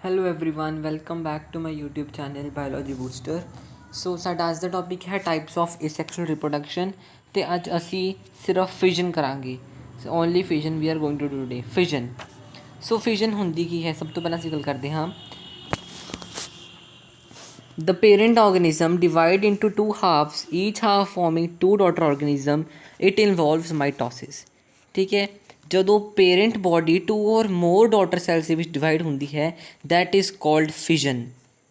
Hello everyone, welcome back to my YouTube channel biology booster. So साਡਾ ਅੱਜ ਦਾ topic ਹੈ ਟਾਈਪਸ ਆਫ ਏਸੈਕਸ਼ੁਅਲ ਰਿਪਰੋਡਕਸ਼ਨ ਅਤੇ ਅੱਜ ਅਸੀਂ ਸਿਰਫ ਫਿਜ਼ਨ ਕਰਾਂਗੇ। Only fission we are going to do today. Fission, so fission ਹੁੰਦੀ ਕੀ ਹੈ? ਸਭ ਤੋਂ ਪਹਿਲਾਂ ਅਸੀਂ ਗੱਲ ਕਰਦੇ ਹਾਂ। The parent organism divide into two halves, each half forming two daughter organism. It involves mitosis। ठीक है, ਜਦੋਂ ਪੇਰੈਂਟ ਬੋਡੀ ਟੂ ਔਰ ਮੋਰ ਡਾਟਰ ਸੈਲਸ ਦੇ ਵਿੱਚ ਡਿਵਾਈਡ ਹੁੰਦੀ ਹੈ ਦੈਟ ਇਜ਼ ਕਾਲਡ ਫਿਜ਼ਨ।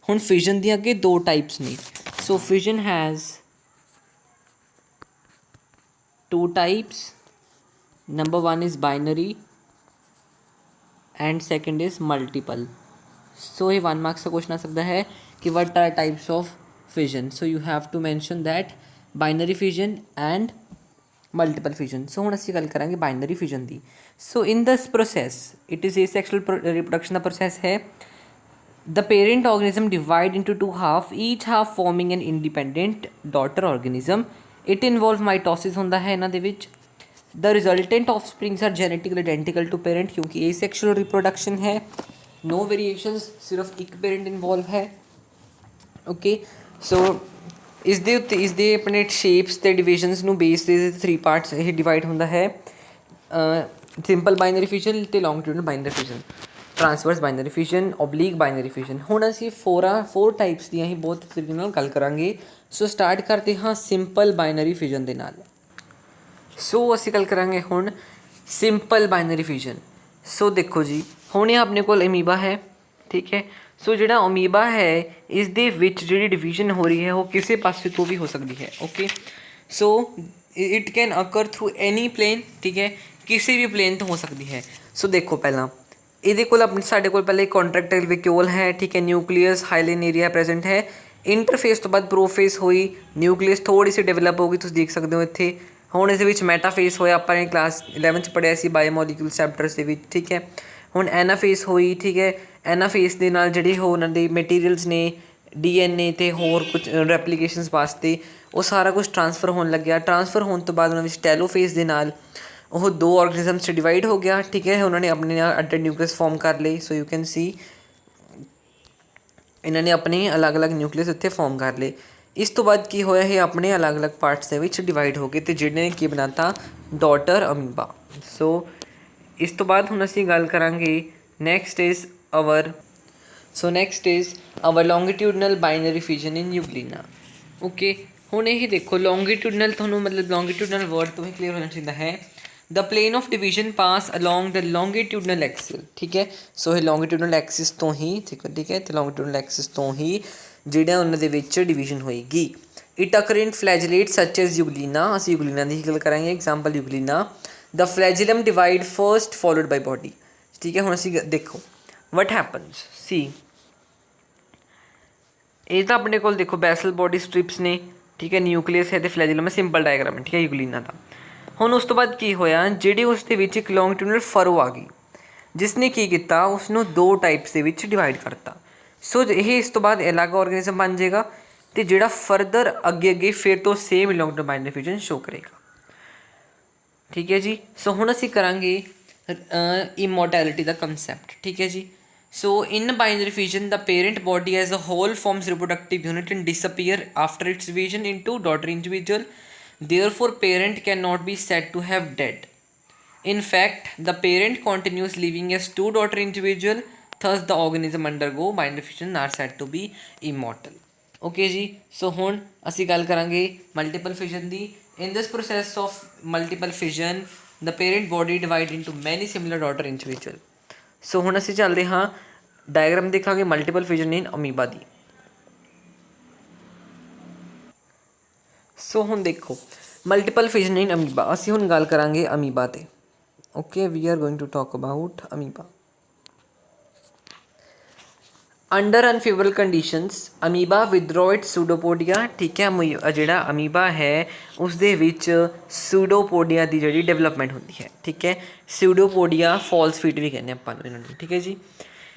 ਹੁਣ ਫਿਜ਼ਨ ਦੀਆਂ ਅੱਗੇ ਦੋ ਟਾਈਪਸ ਨੇ। ਸੋ ਫਿਜ਼ਨ has two types. Number one is binary and second is multiple. So ये 1 marks का क्वेश्चन आ सकता है कि what are types of fission. So you have to mention that binary fission and multiple fission. So ਹੁਣ ਅਸੀਂ ਗੱਲ ਕਰਾਂਗੇ binary fission the. So in this process it is asexual reproduction the process ਹੈ। The parent organism divide into two half, each half forming an independent daughter organism. It involve mitosis ਹੁੰਦਾ ਹੈ ਇਹਨਾਂ ਦੇ ਵਿੱਚ। The resultant offsprings are genetically identical to parent क्योंकि asexual reproduction है। No variations, सिर्फ एक parent involve है। Okay, so ਇਸਦੇ ਆਪਣੇ ਸ਼ੇਪਸ ਅਤੇ ਡਿਵੀਜ਼ਨਸ ਨੂੰ ਬੇਸ ਦੇ 3 ਪਾਰਟਸ ਇਹ ਡਿਵਾਈਡ ਹੁੰਦਾ ਹੈ। ਸਿੰਪਲ ਬਾਈਨਰੀ ਫਿਜ਼ਨ ਅਤੇ longitudinal binary fission, transverse binary fission, oblique binary fission. ਹੁਣ ਅਸੀਂ 4 ਟਾਈਪਸ ਦੀਆਂ ਹੀ ਬਹੁਤ ਤਰੀਕੇ ਨਾਲ ਗੱਲ ਕਰਾਂਗੇ। ਸੋ ਸਟਾਰਟ ਕਰਦੇ ਹਾਂ ਸਿੰਪਲ ਬਾਈਨਰੀ ਫਿਜ਼ਨ ਦੇ ਨਾਲ। ਸੋ ਅਸੀਂ ਗੱਲ ਕਰਾਂਗੇ ਹੁਣ ਸਿੰਪਲ ਬਾਈਨਰੀ ਫਿਜ਼ਨ। ਸੋ ਦੇਖੋ ਜੀ, ਹੁਣ ਇਹ ਆਪਣੇ ਕੋਲ ਅਮੀਬਾ ਹੈ। ਠੀਕ ਹੈ, ਸੋ ਜਿਹੜਾ ਅਮੀਬਾ ਹੈ ਇਸ ਦੇ ਵਿੱਚ ਜਿਹੜੀ ਡਿਵੀਜ਼ਨ ਹੋ ਰਹੀ ਹੈ ਉਹ ਕਿਸੇ ਪਾਸੇ ਤੋਂ ਵੀ ਹੋ ਸਕਦੀ ਹੈ। Okay, so it can occur through any plane. ਠੀਕ ਹੈ, ਕਿਸੇ ਵੀ ਪਲੇਨ ਤੋਂ ਹੋ ਸਕਦੀ ਹੈ। ਸੋ ਦੇਖੋ ਪਹਿਲਾਂ ਇਹਦੇ ਕੋਲ ਸਾਡੇ ਕੋਲ ਪਹਿਲਾਂ ਇੱਕ ਕੰਟਰੈਕਟਾਈਲ ਵੈਕਿਊਲ ਹੈ। ਠੀਕ ਹੈ, ਨਿਊਕਲੀਅਸ ਹਾਈਲਾਈਨ ਏਰੀਆ ਪ੍ਰੈਜੈਂਟ ਹੈ। ਇੰਟਰਫੇਸ ਤੋਂ ਬਾਅਦ ਪ੍ਰੋਫੇਸ ਹੋਈ, ਨਿਊਕਲੀਅਸ ਥੋੜ੍ਹੀ ਸੀ ਡਿਵੈਲਪ ਹੋ ਗਈ, ਤੁਸੀਂ ਦੇਖ ਸਕਦੇ ਹੋ ਇੱਥੇ। ਹੁਣ ਇਹਦੇ ਵਿੱਚ ਮੈਟਾਫੇਸ ਹੋਇਆ, ਆਪਾਂ ਨੇ ਕਲਾਸ 11 'ਚ ਪੜ੍ਹਿਆ ਸੀ ਬਾਇਓਮੋਲੀਕਿਊਲ ਚੈਪਟਰਸ ਦੇ ਵਿੱਚ। ਠੀਕ ਹੈ, ਹੁਣ ਐਨਾਫੇਸ ਹੋਈ। ਠੀਕ ਹੈ, ਐਨਾਫੇਸ ਦੇ ਨਾਲ ਜਿਹੜੇ ਉਹਨਾਂ ਦੇ ਮਟੀਰੀਅਲਸ ਨੇ DNA ਅਤੇ ਹੋਰ ਕੁਝ ਰੈਪਲੀਕੇਸ਼ਨਸ ਵਾਸਤੇ ਉਹ ਸਾਰਾ ਕੁਛ ਟਰਾਂਸਫਰ ਹੋਣ ਲੱਗਿਆ। ਟਰਾਂਸਫਰ ਹੋਣ ਤੋਂ ਬਾਅਦ ਉਹਨਾਂ ਵਿੱਚ ਟੈਲੋਫੇਸ ਦੇ ਨਾਲ ਉਹ 2 ਆਰਗਨਿਜ਼ਮਸ 'ਚ ਡਿਵਾਈਡ ਹੋ ਗਿਆ। ਠੀਕ ਹੈ, ਉਹਨਾਂ ਨੇ ਆਪਣੇ ਨਾਲ ਅੱਡ ਨਿਊਕਲੀਅਸ ਫੋਰਮ ਕਰ ਲਏ। ਸੋ ਯੂ ਕੈਨ ਸੀ ਇਹਨਾਂ ਨੇ ਆਪਣੇ ਅਲੱਗ-ਅਲੱਗ ਨਿਊਕਲੀਅਸ ਉੱਥੇ ਫੋਰਮ ਕਰ ਲਏ। ਇਸ ਤੋਂ ਬਾਅਦ ਕੀ ਹੋਇਆ, ਇਹ ਆਪਣੇ ਅਲੱਗ-ਅਲੱਗ ਪਾਰਟਸ ਦੇ ਵਿੱਚ ਡਿਵਾਈਡ ਹੋ ਗਏ ਅਤੇ ਜਿਹਨੇ ਕੀ ਬਣਾ ਤਾ ਡਾਟਰ ਅਮੀਬਾ। ਸੋ ਇਸ ਤੋਂ ਬਾਅਦ ਹੁਣ ਅਸੀਂ ਗੱਲ ਕਰਾਂਗੇ next is our longitudinal binary fission in euglena. Okay, ਹੁਣ ਇਹ ਦੇਖੋ ਲੌਂਗੀਟਿਊਡਨਲ, ਤੁਹਾਨੂੰ ਮਤਲਬ ਲੌਂਗੀਟਿਊਡਨਲ ਵਰਡ ਤੋਂ ਹੀ ਕਲੀਅਰ ਹੋਣਾ ਚਾਹੀਦਾ ਹੈ। The plane of division pass along the longitudinal Axis. ਠੀਕ ਹੈ, ਸੋ ਇਹ ਲੌਂਗੀਟਿਊਡਨਲ ਐਕਸਿਸ ਤੋਂ ਹੀ ਠੀਕ ਹੈ ਅਤੇ ਲੌਂਗੀਟਿਊਡਨਲ ਐਕਸਿਸ ਤੋਂ ਹੀ ਜਿਹੜਾ ਉਹਨਾਂ ਦੇ ਵਿੱਚ ਡਿਵੀਜ਼ਨ ਹੋਏਗੀ। ਇਟ ਅਕਰ ਇਨ ਫਲੈਜਲੇਟ ਸੱਚ ਐਜ਼ ਯੂਗਲੀਨਾ। ਅਸੀਂ ਯੂਗਲੀਨਾ ਦੀ ਹੀ ਗੱਲ ਕਰਾਂਗੇ। ਐਗਜ਼ਾਮਪਲ ਯੂਗਲੀਨਾ, ਦ ਫਲੈਜਲਮ ਡਿਵਾਈਡ ਫਸਟ ਫੋਲੋਡ ਬਾਈ ਬੋਡੀ। ਠੀਕ ਹੈ, ਹੁਣ ਅਸੀਂ ਦੇਖੋ ਵਟ ਹੈਪਨਸ ਸੀ। ਇਹ ਤਾਂ ਆਪਣੇ ਕੋਲ ਦੇਖੋ ਬੈਸਲ ਬੋਡੀ ਸਟ੍ਰਿਪਸ ਨੇ। ਠੀਕ ਹੈ, ਨਿਊਕਲੀਅਸ ਹੈ ਅਤੇ ਫਲੈਜਲਮ ਹੈ। ਸਿੰਪਲ ਡਾਇਗਰਾਮ ਹੈ। ਠੀਕ ਹੈ, ਯੂਗਲੀਨਾ ਦਾ। ਹੁਣ ਉਸ ਤੋਂ ਬਾਅਦ ਕੀ ਹੋਇਆ, ਜਿਹੜੀ ਉਸ ਦੇ ਵਿੱਚ ਇੱਕ ਲੌਂਗੀਟਿਊਡਨਲ ਫਰੋ ਆ ਗਈ ਜਿਸ ਨੇ ਕੀ ਕੀਤਾ, ਉਸਨੂੰ 2 ਟਾਈਪਸ ਦੇ ਵਿੱਚ ਡਿਵਾਈਡ ਕਰਤਾ। ਸੋ ਇਹ ਇਸ ਤੋਂ ਬਾਅਦ ਅਲੱਗ ਔਰਗੈਨਿਜ਼ਮ ਬਣ ਜਾਏਗਾ ਅਤੇ ਜਿਹੜਾ ਫਰਦਰ ਅੱਗੇ ਫਿਰ ਤੋਂ ਸੇਮ ਲੌਂਗੀਟਿਊਡਨਲ ਬਾਈਨਰੀ ਫਿਜ਼ਨ ਸ਼ੋ ਕਰੇਗਾ। ਠੀਕ ਹੈ ਜੀ, ਸੋ ਹੁਣ ਅਸੀਂ ਕਰਾਂਗੇ ਇਮੋਰਟੈਲਿਟੀ ਦਾ ਕੰਸੈਪਟ। ਠੀਕ ਹੈ ਜੀ, so in binary fission the parent body as a whole forms reproductive unit and disappear after its division into daughter individual. Therefore, parent cannot be said to have dead. In fact, the parent continues living as 2 daughter individual. Thus, the organism undergo binary fission are said to be immortal. Okay ਜੀ, ਸੋ ਹੁਣ ਅਸੀਂ ਗੱਲ ਕਰਾਂਗੇ multiple ਫਿਜ਼ਨ the. In this process of multiple fission, the parent body divide into many similar daughter individual. ਸੋ ਹੁਣ ਅਸੀਂ ਚੱਲਦੇ ਹਾਂ diagram ਦੇਖਾਂਗੇ ਮਲਟੀਪਲ ਫਿਜ਼ਨ ਇਨ ਅਮੀਬਾ ਦੀ। ਸੋ ਹੁਣ ਦੇਖੋ ਮਲਟੀਪਲ ਫਿਜ਼ਨ ਇਨ ਅਮੀਬਾ। ਅਸੀਂ ਹੁਣ ਗੱਲ ਕਰਾਂਗੇ ਅਮੀਬਾ 'ਤੇ। Okay, we are going to talk about amoeba. Under unfavourable conditions amoeba withdraw its pseudopodia. ਠੀਕ ਹੈ, ਜਿਹੜਾ ਅਮੀਬਾ ਹੈ ਉਸਦੇ ਵਿੱਚ ਸੂਡੋਪੋਡੀਆ ਦੀ ਜਿਹੜੀ ਡਿਵੈਲਪਮੈਂਟ ਹੁੰਦੀ ਹੈ। ਠੀਕ ਹੈ, ਸੂਡੋਪੋਡੀਆ ਫਾਲਸ ਫੀਟ ਵੀ ਕਹਿੰਦੇ ਆਪਾਂ ਨੂੰ ਇਹਨਾਂ ਨੂੰ। ਠੀਕ ਹੈ ਜੀ,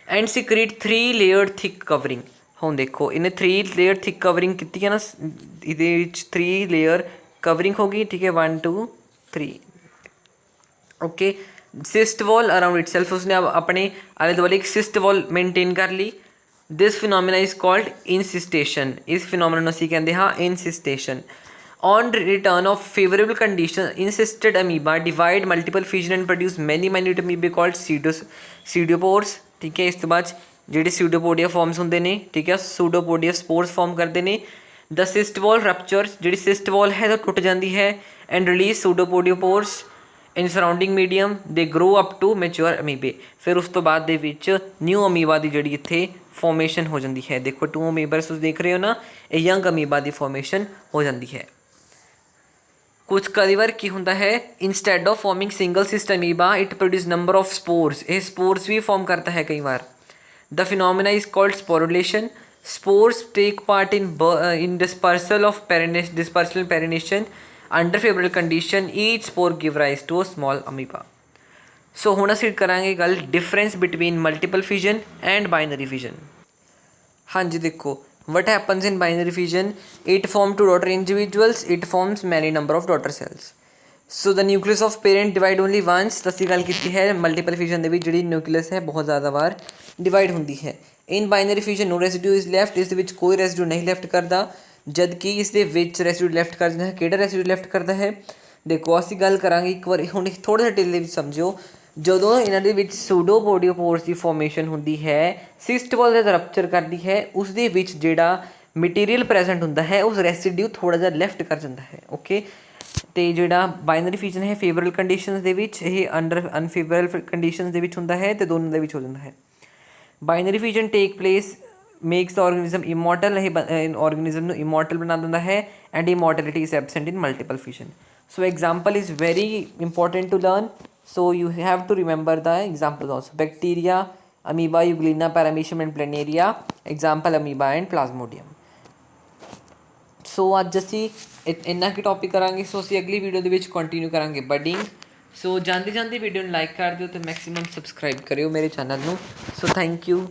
ਐਂਡ ਸਿਕਰੀਟ 3 ਲੇਅਰਡ ਥਿਕ ਕਵਰਿੰਗ। ਹੁਣ ਦੇਖੋ ਇਹਨੇ 3 ਲੇਅਰ ਥਿਕ ਕਵਰਿੰਗ ਕੀਤੀ ਹੈ ਨਾ, ਇਹਦੇ ਵਿੱਚ 3 ਲੇਅਰ ਕਵਰਿੰਗ ਹੋ ਗਈ। ਠੀਕ ਹੈ, 1 2 3। Okay, cyst wall around it self, उसने अब अपने आले दुआले एक सिस्ट वॉल मेनटेन कर ली। दिस फिनोमिना इज कॉल्ड इंसिस्टेशन, इस फिनोमिना ਨੂੰ ਅਸੀਂ ਕਹਿੰਦੇ ਹਾਂ इंसिस्टेशन। On return of favorable condition, insisted amoeba divide multiple fission and produce many minute amoeba called pseudopores। ठीक है, इस तो बाद ਜਿਹੜੇ pseudopodia forms ਹੁੰਦੇ ਨੇ, ठीक है, pseudopodia spores form ਕਰਦੇ ਨੇ। the cyst wall ruptures, ਜਿਹੜੀ cyst wall ਹੈ ਉਹ ਟੁੱਟ ਜਾਂਦੀ ਹੈ and release pseudopodiopores in surrounding medium, they grow up to mature amoeba। ਫਿਰ ਉਸ ਤੋਂ ਬਾਅਦ ਦੇ ਵਿੱਚ ਨਿਊ ਅਮੀਬਾ ਦੀ ਜਿਹੜੀ ਇੱਥੇ ਫੋਰਮੇਸ਼ਨ ਹੋ ਜਾਂਦੀ ਹੈ। ਦੇਖੋ ਟੂ ਅਮੀਬਸ ਤੁਸੀਂ ਦੇਖ ਰਹੇ ਹੋ ਨਾ, ਇਹ ਯੰਗ ਅਮੀਬਾ ਦੀ ਫੋਰਮੇਸ਼ਨ ਹੋ ਜਾਂਦੀ ਹੈ। ਕੁਛ ਕਈ ਵਾਰ ਕੀ ਹੁੰਦਾ ਹੈ, instead of forming single cyst amoeba it produce number of spores, ਇਹ ਸਪੋਰਸ ਵੀ ਫਾਰਮ ਕਰਤਾ ਹੈ ਕਈ ਵਾਰ। The phenomena is called sporulation. spores take part in dispersal and pollination under favorable condition, each spore give rise to a small amoeba। सो ਹੁਣ ਅਸੀਂ ਕਰਾਂਗੇ ਗੱਲ difference between multiple fission and binary fission. हाँ जी, देखो what happens in binary fission, it form two daughter individuals, it forms many number of daughter cells। So the nucleus of parent divide only once, तो ਅਸੀਂ ਗੱਲ ਕੀਤੀ ਹੈ multiple ਫਿਜ਼ਨ ਦੇ ਵਿੱਚ ਜਿਹੜੀ ਨਿਊਕਲੀਅਸ ਹੈ ਬਹੁਤ ਜ਼ਿਆਦਾ ਵਾਰ ਡਿਵਾਈਡ ਹੁੰਦੀ ਹੈ। ਇਨ binary ਫਿਜ਼ਨ no residue is left, ਇਸ ਦੇ ਵਿੱਚ ਕੋਈ ਰੈਸੀਡਿਊ ਨਹੀਂ ਲੈਫਟ ਕਰਦਾ, ਜਦ ਕਿ ਇਸ ਦੇ ਵਿੱਚ ਰੈਸੀਡਿਊ ਲੈਫਟ ਕਰ ਦਿੰਦਾ ਹੈ। ਕਿਹੜਾ ਰੈਸੀਡਿਊ ਲੈਫਟ ਕਰਦਾ ਹੈ, ਦੇਖੋ ਅਸੀਂ ਗੱਲ ਕਰਾਂਗੇ ਇੱਕ ਵਾਰ ਹੁਣ ਥੋੜ੍ਹਾ ਜਿਹਾ ਡਿਟੇਲ ਵਿੱਚ ਸਮਝਿਓ। ਜਦੋਂ ਇਹਨਾਂ ਦੇ ਵਿੱਚ ਸੂਡੋਪੋਡੀਓਪੋਰਸ ਦੀ ਫੋਰਮੇਸ਼ਨ ਹੁੰਦੀ ਹੈ, ਸਿਸਟ ਵਾਲ ਦਾ ਰਪਚਰ ਕਰਦੀ ਹੈ, ਉਸ ਦੇ ਵਿੱਚ ਜਿਹੜਾ ਮਟੀਰੀਅਲ ਪ੍ਰੈਜੈਂਟ ਹੁੰਦਾ ਹੈ ਉਸ ਰੈਸੀਡਿਊ ਥੋੜ੍ਹਾ ਜਿਹਾ ਲੈਫਟ ਕਰ ਜਾਂਦਾ ਹੈ। ਓਕੇ, ਅਤੇ ਜਿਹੜਾ ਬਾਈਨਰੀ ਫਿਜ਼ਨ ਹੈ ਫੇਵਰੇਬਲ ਕੰਡੀਸ਼ਨਸ ਦੇ ਵਿੱਚ, ਇਹ ਅੰਡਰ ਅਨਫੇਵਰੇਬਲ ਕੰਡੀਸ਼ਨਸ ਦੇ ਵਿੱਚ ਹੁੰਦਾ ਹੈ ਅਤੇ ਦੋਨੋਂ ਦੇ ਵਿੱਚ ਹੋ ਜਾਂਦਾ ਹੈ। Binary fission take place makes the organism immortal, ਇਹ ਔਰਗੈਨਿਜ਼ਮ ਨੂੰ ਇਮੋਰਟਲ ਬਣਾ ਦਿੰਦਾ ਹੈ and immortality is absent in multiple fission. So example is very important to learn, so you have to remember the examples also। bacteria, amoeba, euglena, paramecium and planaria, example amoeba and plasmodium। ਸੋ ਅੱਜ ਅਸੀਂ ਇੰਨਾ ਕੁ topic ਕਰਾਂਗੇ। ਸੋ ਅਸੀਂ ਅਗਲੀ video ਦੇ ਵਿੱਚ continue ਕਰਾਂਗੇ ਬਡਿੰਗ। ਸੋ ਜਾਂਦੀ ਵੀਡੀਓ ਨੂੰ ਲਾਈਕ ਕਰ ਦਿਓ ਅਤੇ ਮੈਕਸੀਮਮ ਸਬਸਕ੍ਰਾਈਬ ਕਰਿਓ ਮੇਰੇ ਚੈਨਲ ਨੂੰ। So thank you.